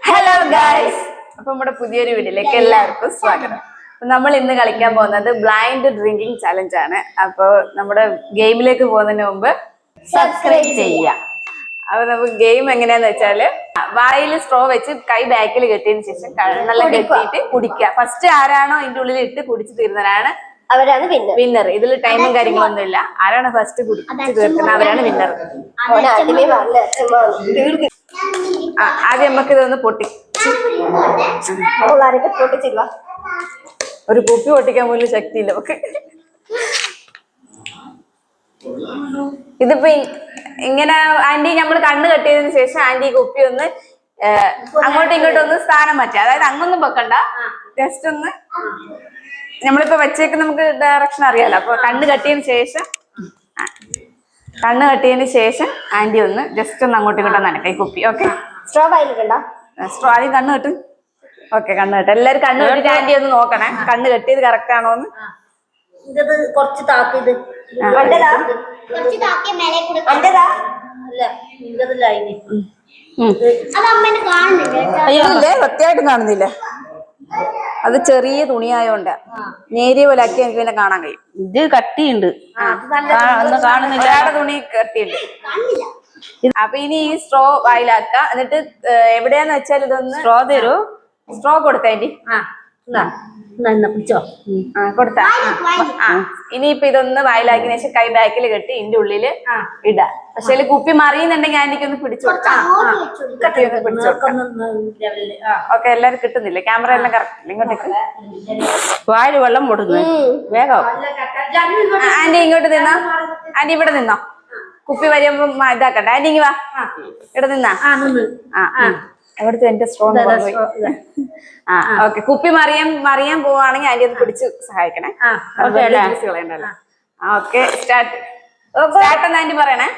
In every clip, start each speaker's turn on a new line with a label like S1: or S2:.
S1: Hello guys, അപ്പൊ നമ്മുടെ പുതിയൊരു വീഡിയോയിലേക്ക് എല്ലാവർക്കും സ്വാഗതം. നമ്മൾ ഇന്ന് കളിക്കാൻ പോകുന്നത് ബ്ലൈൻഡ് ഡ്രിങ്കിങ് ചലഞ്ച് ആണ്. അപ്പൊ നമ്മുടെ ഗെയിമിലേക്ക് പോകുന്നതിന് മുമ്പ് സബ്സ്ക്രൈബ് ചെയ്യുക. അപ്പൊ നമുക്ക് ഗെയിം എങ്ങനെയാന്ന് വെച്ചാല് വായിൽ സ്ട്രോ വെച്ച് കൈ ബാക്കിൽ കെട്ടിയതിനു ശേഷം കണ്ണെല്ലാം കെട്ടിയിട്ട് കുടിക്കുക. ഫസ്റ്റ് ആരാണോ ഇതിന്റെ ഉള്ളിൽ ഇട്ട് കുടിച്ചു തീരുന്നവരാണ്
S2: അവരാണ്
S1: വിന്നർ. ഇതിൽ ടൈമും കാര്യങ്ങളൊന്നും ഇല്ല. ആരാണ് ഫസ്റ്റ് കുടിച്ചു തീർക്കുന്നത് അവരാണ് വിന്നർ. ആദ്യം നമുക്ക് ഇതൊന്ന്
S2: പൊട്ടിച്ചില്ല.
S1: ഒരു കുപ്പി പൊട്ടിക്കാൻ പോലും ശക്തിയില്ല നമുക്ക്. ഇതിപ്പോ ഇങ്ങനെ ആന്റി നമ്മൾ കണ്ണ് കെട്ടിയതിനു ശേഷം ആന്റി കുപ്പി ഒന്ന് അങ്ങോട്ടും ഇങ്ങോട്ടും ഒന്ന് സ്ഥാനം മാറ്റുക. അതായത് അങ്ങൊന്നും വെക്കണ്ട, ജസ്റ്റ് ഒന്ന് നമ്മളിപ്പോ വെച്ചേക്ക് നമുക്ക് ഡയറക്ഷൻ അറിയാലോ. അപ്പൊ കണ്ണ് കെട്ടിയതിന് ശേഷം ആന്റി ഒന്ന് ജസ്റ്റ് ഒന്ന് അങ്ങോട്ടും ഇങ്ങോട്ടും നനക്കാം ഈ കുപ്പി. Okay,
S2: straw വായിലിട്ടുണ്ടോ?
S1: സ്ട്രോ ആദ്യം കണ്ണ് കെട്ടും. ഓക്കെ, കണ്ണ് കെട്ടും. എല്ലാരും കണ്ണ് കെട്ടിട്ട് ആന്റി ഒന്ന് നോക്കണേ കണ്ണ് കെട്ടിയത് കറക്റ്റ് ആണോന്ന്.
S2: കുറച്ച് താക്കിയത്
S1: സത്യമായിട്ടും കാണുന്നില്ല. അത് ചെറിയ തുണിയായോണ്ട് നേരിയ പോലെ ആക്കി എനിക്ക് പിന്നെ കാണാൻ കഴിയും.
S3: ഇത് കട്ടിയുണ്ട്,
S1: കാണുന്നില്ല. തുണി കട്ടിയുണ്ട്. അപ്പൊ ഇനി ഈ സ്ട്രോ വായിലാക്ക. എന്നിട്ട് എവിടെയാന്ന് വെച്ചാൽ ഇതൊന്ന് സ്ട്രോ കൊടുത്തേണ്ടി
S2: പിടിച്ചോ
S1: കൊടുത്ത. ഇനിയിപ്പൊ ഇതൊന്ന് വായിലാക്കിയ ശേഷം കൈ ബാക്കിൽ കെട്ടി ഇതിന്റെ ഉള്ളില് ഇടാ. പക്ഷെ കുപ്പി മറിയുന്നുണ്ടെങ്കിൽ എനിക്കൊന്ന് പിടിച്ചു കൊടുക്കാം. ഓക്കെ, എല്ലാരും കിട്ടുന്നില്ല. ക്യാമറ എല്ലാം കറക്റ്റ് ഇല്ല. ഇങ്ങോട്ടേക്ക്
S3: വായിൽ വെള്ളം മുടുന്നു വേഗം.
S1: ആന്റി ഇങ്ങോട്ട് നിന്നോ. ആന്റി ഇവിടെ നിന്നോ. കുപ്പി വരുമ്പോ ഇതാക്കണ്ട. ആന്റി ഇങ്ങ് വാ. ഇവിടെ നിന്നാ. അവിടുത്തെ എന്റെ സ്ട്രോങ്. ഓക്കെ, കുപ്പി മറിയാൻ പോവാണെങ്കിൽ ആന്റി ഒന്ന് പിടിച്ച് സഹായിക്കണേ. കളയണ്ടല്ലോ. ഓക്കെ, സ്റ്റാർട്ട് എന്ന് ആന്റി പറയണേ.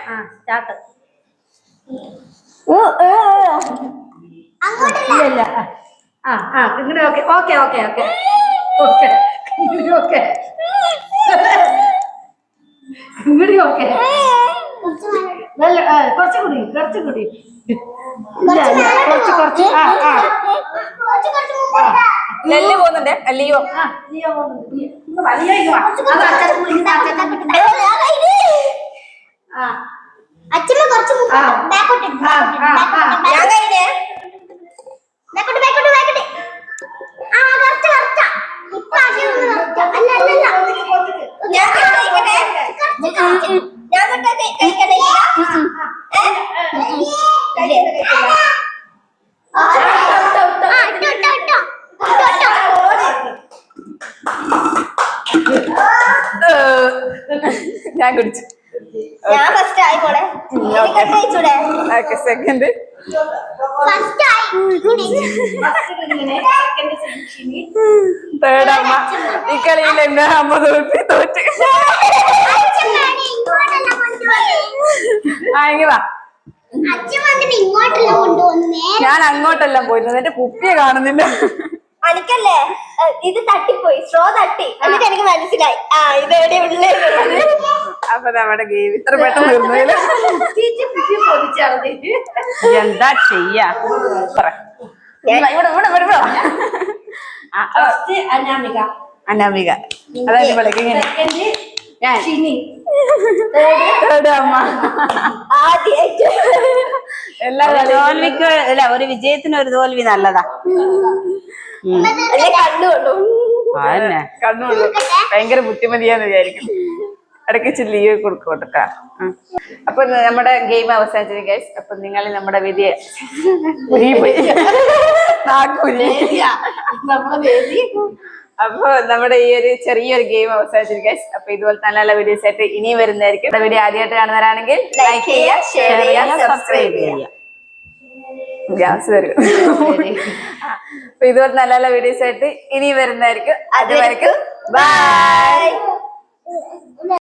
S2: ഇങ്ങനെ okay okay okay okay okay ഇങ്ങോട്ട് ഓക്കെ. കുറച്ചുകൂടി കുറച്ചുകൂടി കുറച്ച്
S1: നെല്ല് പോകുന്നുണ്ട്. ലിയോ
S2: അച്ഛമ്മ കുറച്ച്
S1: ഞാൻ കുടിച്ചു. സെക്കൻഡ് തേർഡ് അമ്മ. ഈ കളിയിൽ എന്നെ അമ്മ തോറ്റ്. വാ. ഞാൻ അങ്ങോട്ടെല്ലാം പോയിരുന്നു. എന്റെ കുപ്പിയെ കാണുന്നില്ല.
S2: എനിക്കല്ലേ ഇത് തട്ടിപ്പോയി, സ്ട്രോ തട്ടി. എന്നിട്ട് എനിക്ക് മനസ്സിലായി ഇതെവിടെ ഉള്ളേ.
S1: അപ്പൊ നമ്മുടെ ഗെയിം ഇത്ര പെട്ടെന്ന് തീർന്നില്ല.
S3: എന്താ ചെയ്യാ?
S1: അനാമിക അതായത് വിളിക്കും.
S3: തോൽവിക്ക് അല്ല, ഒരു വിജയത്തിന് ഒരു തോൽവി നല്ലതാ.
S1: കണ്ണുള്ളൂ. ഭയങ്കര ബുദ്ധിമതിയാന്ന് വിചാരിക്കും. ഇടയ്ക്ക് ലീവ് കൊടുക്കോട്ടൊക്കെ. അപ്പൊ നമ്മുടെ ഗെയിം അവസാനിച്ചത് ഗൈസ്. അപ്പൊ നിങ്ങൾ നമ്മുടെ വിധിയെ അപ്പൊ നമ്മുടെ ഈ ഒരു ചെറിയൊരു ഗെയിം അവസാനിച്ചത് ഗൈസ്. അപ്പൊ ഇതുപോലെ നല്ല നല്ല വീഡിയോസ് ആയിട്ട് ഇനിയും വരുന്നതായിരിക്കും. വീഡിയോ ആദ്യമായിട്ട് കാണുന്നവരാണെങ്കിൽ ലൈക്ക് ചെയ്യുക, ഷെയർ ചെയ്യുക, സബ്സ്ക്രൈബ് ചെയ്യുക. ഗ്യാസ് വരും. അപ്പൊ ഇതുപോലെ നല്ല നല്ല വീഡിയോസ് ആയിട്ട് ഇനി വരുന്നതായിരിക്കും. അതുവരെക്കും ബൈ.